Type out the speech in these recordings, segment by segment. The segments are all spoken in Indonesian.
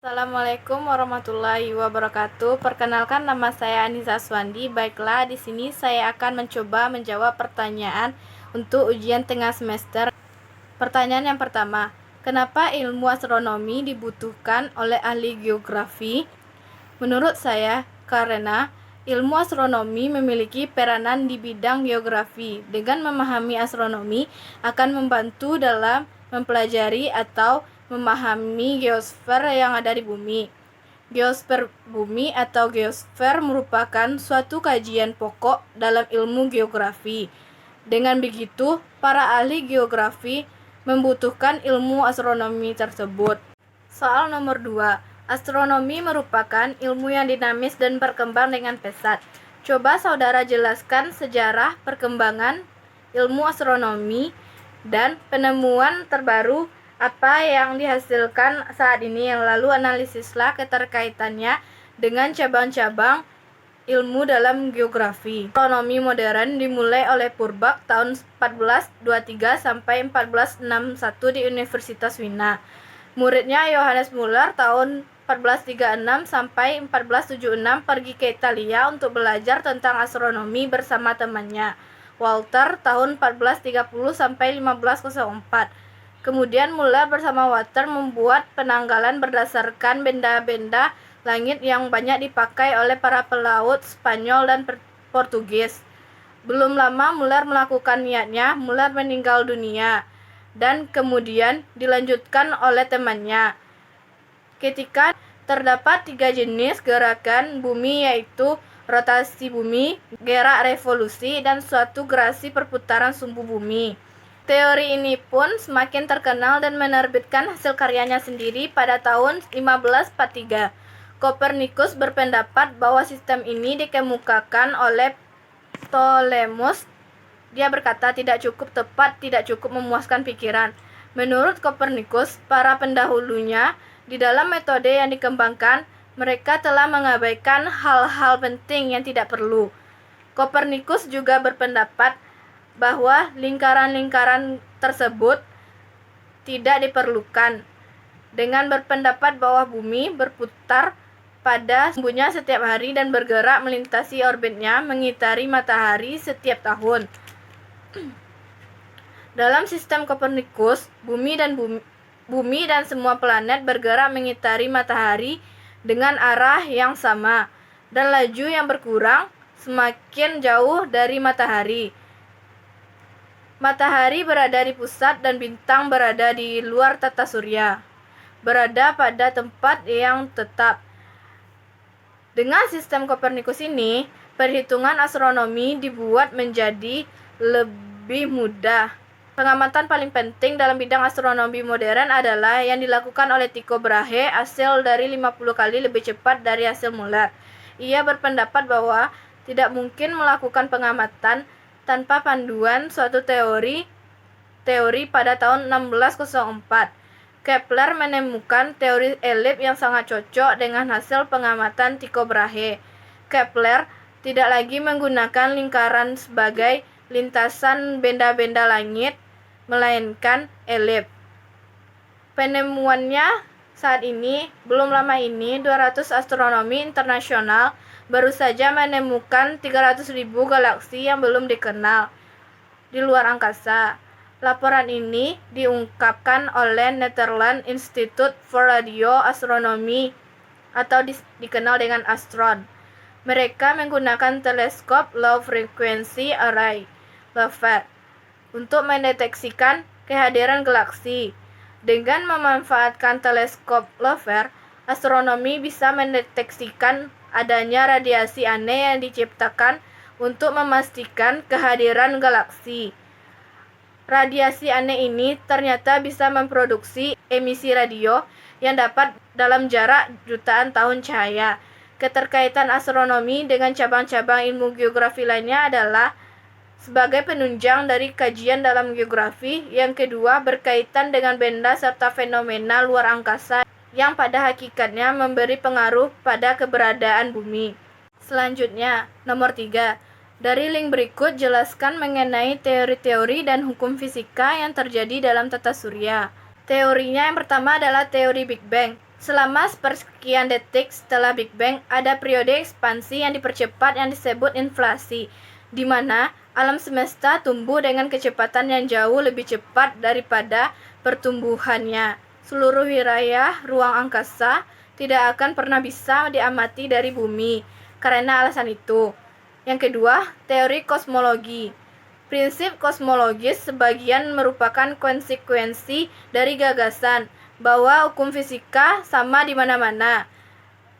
Assalamualaikum warahmatullahi wabarakatuh. Perkenalkan, nama saya Anissa Swandi. Baiklah, di sini saya akan mencoba menjawab pertanyaan untuk ujian tengah semester. Pertanyaan yang pertama, kenapa ilmu astronomi dibutuhkan oleh ahli geografi? Menurut saya, karena ilmu astronomi memiliki peranan di bidang geografi. Dengan memahami astronomi akan membantu dalam mempelajari atau memahami geosfer yang ada di bumi. Geosfer bumi atau geosfer merupakan suatu kajian pokok dalam ilmu geografi. Dengan begitu, para ahli geografi membutuhkan ilmu astronomi tersebut. Soal nomor 2. Astronomi merupakan ilmu yang dinamis dan berkembang dengan pesat. Coba saudara jelaskan sejarah perkembangan ilmu astronomi dan penemuan terbaru apa yang dihasilkan saat ini, lalu analisislah keterkaitannya dengan cabang-cabang ilmu dalam geografi. Astronomi modern dimulai oleh Purbak tahun 1423 sampai 1461 di Universitas Wina. Muridnya Johannes Muller tahun 1436 sampai 1476 pergi ke Italia untuk belajar tentang astronomi bersama temannya Walter tahun 1430 sampai 1504. Kemudian Muller bersama Walter membuat penanggalan berdasarkan benda-benda langit yang banyak dipakai oleh para pelaut Spanyol dan Portugis. Belum lama Muller melakukan niatnya, Muller meninggal dunia dan kemudian dilanjutkan oleh temannya. Ketika terdapat 3 jenis gerakan bumi, yaitu rotasi bumi, gerak revolusi, dan suatu gerasi perputaran sumbu bumi. Teori ini pun semakin terkenal dan menerbitkan hasil karyanya sendiri pada tahun 1543. Kopernikus berpendapat bahwa sistem ini dikemukakan oleh Ptolemus. Dia berkata tidak cukup tepat, tidak cukup memuaskan pikiran. Menurut Kopernikus, para pendahulunya di dalam metode yang dikembangkan, mereka telah mengabaikan hal-hal penting yang tidak perlu. Kopernikus juga berpendapat bahwa lingkaran-lingkaran tersebut tidak diperlukan, dengan berpendapat bahwa bumi berputar pada sumbunya setiap hari dan bergerak melintasi orbitnya mengitari matahari setiap tahun. Dalam sistem Kopernikus, bumi dan semua planet bergerak mengitari matahari dengan arah yang sama dan laju yang berkurang semakin jauh dari matahari. Matahari berada di pusat dan bintang berada di luar tata surya, berada pada tempat yang tetap. Dengan sistem Kopernikus ini, perhitungan astronomi dibuat menjadi lebih mudah. Pengamatan paling penting dalam bidang astronomi modern adalah yang dilakukan oleh Tycho Brahe, hasil dari 50 kali lebih cepat dari hasil Muller. Ia berpendapat bahwa tidak mungkin melakukan pengamatan tanpa panduan suatu teori pada tahun 1604. Kepler menemukan teori elip yang sangat cocok dengan hasil pengamatan Tycho Brahe. Kepler tidak lagi menggunakan lingkaran sebagai lintasan benda-benda langit, melainkan elip. Penemuannya saat ini, belum lama ini, 200 astronomi internasional baru saja menemukan 300.000 galaksi yang belum dikenal di luar angkasa. Laporan ini diungkapkan oleh Netherlands Institute for Radio Astronomy atau dikenal dengan Astron. Mereka menggunakan teleskop Low Frequency Array (LOFAR) untuk mendeteksikan kehadiran galaksi. Dengan memanfaatkan teleskop LOFAR, astronomi bisa mendeteksikan adanya radiasi aneh yang diciptakan untuk memastikan kehadiran galaksi. Radiasi aneh ini ternyata bisa memproduksi emisi radio yang dapat dalam jarak jutaan tahun cahaya. Keterkaitan astronomi dengan cabang-cabang ilmu geografi lainnya adalah sebagai penunjang dari kajian dalam geografi. Yang kedua, berkaitan dengan benda serta fenomena luar angkasa yang pada hakikatnya memberi pengaruh pada keberadaan bumi. Selanjutnya, nomor 3. Dari link berikut jelaskan mengenai teori-teori dan hukum fisika yang terjadi dalam tata surya. Teorinya yang pertama adalah teori Big Bang. Selama sepersekian detik setelah Big Bang, ada periode ekspansi yang dipercepat yang disebut inflasi, di mana alam semesta tumbuh dengan kecepatan yang jauh lebih cepat daripada pertumbuhannya. Seluruh wilayah ruang angkasa tidak akan pernah bisa diamati dari bumi karena alasan itu. Yang kedua, teori kosmologi. Prinsip kosmologis sebagian merupakan konsekuensi dari gagasan bahwa hukum fisika sama di mana-mana.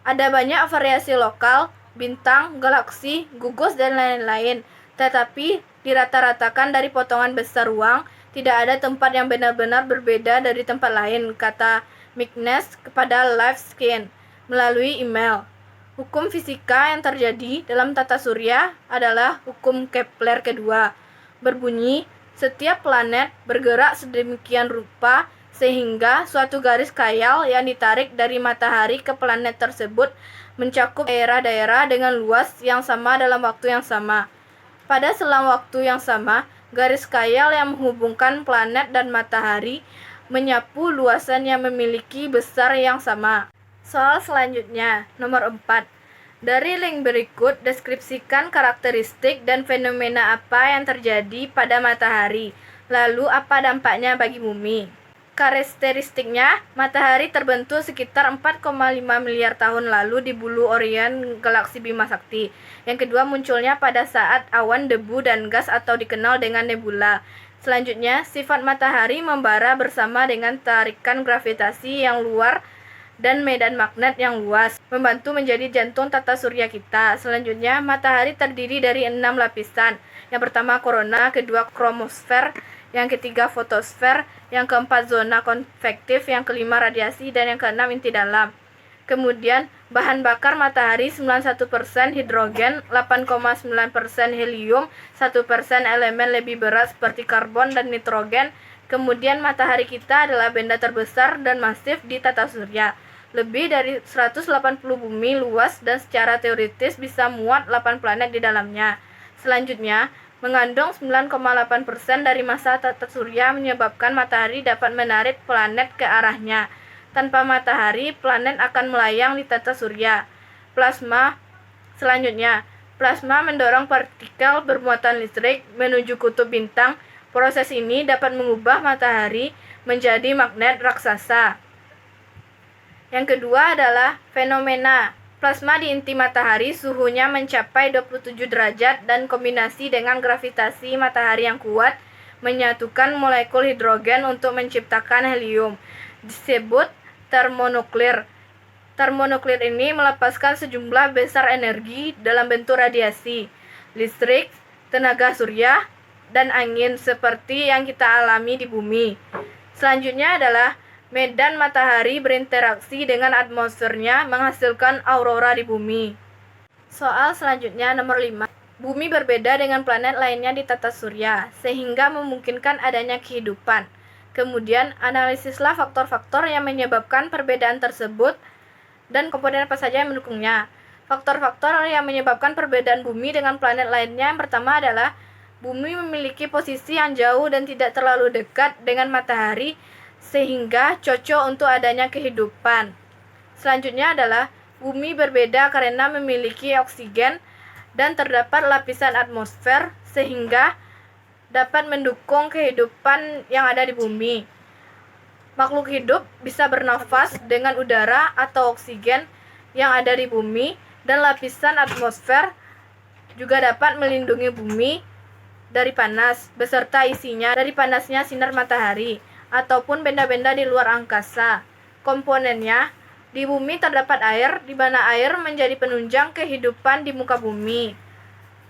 Ada banyak variasi lokal, bintang, galaksi, gugus, dan lain-lain. Tetapi dirata-ratakan dari potongan besar ruang, tidak ada tempat yang benar-benar berbeda dari tempat lain, kata Magnus kepada Liveskin melalui email. Hukum fisika yang terjadi dalam tata surya adalah hukum Kepler kedua. Berbunyi, setiap planet bergerak sedemikian rupa sehingga suatu garis khayal yang ditarik dari matahari ke planet tersebut mencakup daerah-daerah dengan luas yang sama dalam waktu yang sama. Pada selang waktu yang sama, garis khayal yang menghubungkan planet dan matahari menyapu luasan yang memiliki besar yang sama. Soal selanjutnya, nomor 4. Dari link berikut, deskripsikan karakteristik dan fenomena apa yang terjadi pada matahari, lalu apa dampaknya bagi bumi. Karakteristiknya, matahari terbentuk sekitar 4,5 miliar tahun lalu di bulu Orion galaksi Bima Sakti. Yang kedua, munculnya pada saat awan debu dan gas atau dikenal dengan nebula. Selanjutnya, sifat matahari membara bersama dengan tarikan gravitasi yang luar dan medan magnet yang luas, membantu menjadi jantung tata surya kita. Selanjutnya, matahari terdiri dari 6 lapisan. Yang pertama korona, kedua kromosfer, yang ketiga fotosfer, yang keempat zona konvektif, yang kelima radiasi, dan yang keenam inti dalam. Kemudian, bahan bakar matahari 91% hidrogen, 8,9% helium, 1% elemen lebih berat seperti karbon dan nitrogen. Kemudian, matahari kita adalah benda terbesar dan masif di tata surya. Lebih dari 180 bumi luas dan secara teoritis bisa muat 8 planet di dalamnya. Selanjutnya, mengandung 9,8% dari massa tata surya menyebabkan matahari dapat menarik planet ke arahnya. Tanpa matahari, planet akan melayang di tata surya. Plasma. Selanjutnya, plasma mendorong partikel bermuatan listrik menuju kutub bintang. Proses ini dapat mengubah matahari menjadi magnet raksasa. Yang kedua adalah fenomena. Plasma di inti matahari suhunya mencapai 27 derajat dan kombinasi dengan gravitasi matahari yang kuat menyatukan molekul hidrogen untuk menciptakan helium. Disebut termonuklir. Termonuklir ini melepaskan sejumlah besar energi dalam bentuk radiasi, listrik, tenaga surya, dan angin seperti yang kita alami di bumi. Selanjutnya adalah medan matahari berinteraksi dengan atmosfernya menghasilkan aurora di bumi. Soal selanjutnya nomor 5. Bumi berbeda dengan planet lainnya di tata surya, sehingga memungkinkan adanya kehidupan. Kemudian, analisislah faktor-faktor yang menyebabkan perbedaan tersebut dan komponen apa saja yang mendukungnya. Faktor-faktor yang menyebabkan perbedaan bumi dengan planet lainnya yang pertama adalah bumi memiliki posisi yang jauh dan tidak terlalu dekat dengan matahari, sehingga cocok untuk adanya kehidupan. Selanjutnya adalah bumi berbeda karena memiliki oksigen dan terdapat lapisan atmosfer sehingga dapat mendukung kehidupan yang ada di bumi. Makhluk hidup bisa bernafas dengan udara atau oksigen yang ada di bumi, dan lapisan atmosfer juga dapat melindungi bumi dari panas beserta isinya dari panasnya sinar matahari ataupun benda-benda di luar angkasa. Komponennya, di bumi terdapat air, di mana air menjadi penunjang kehidupan di muka bumi.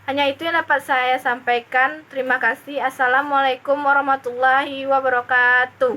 Hanya itu yang dapat saya sampaikan. Terima kasih. Assalamualaikum warahmatullahi wabarakatuh.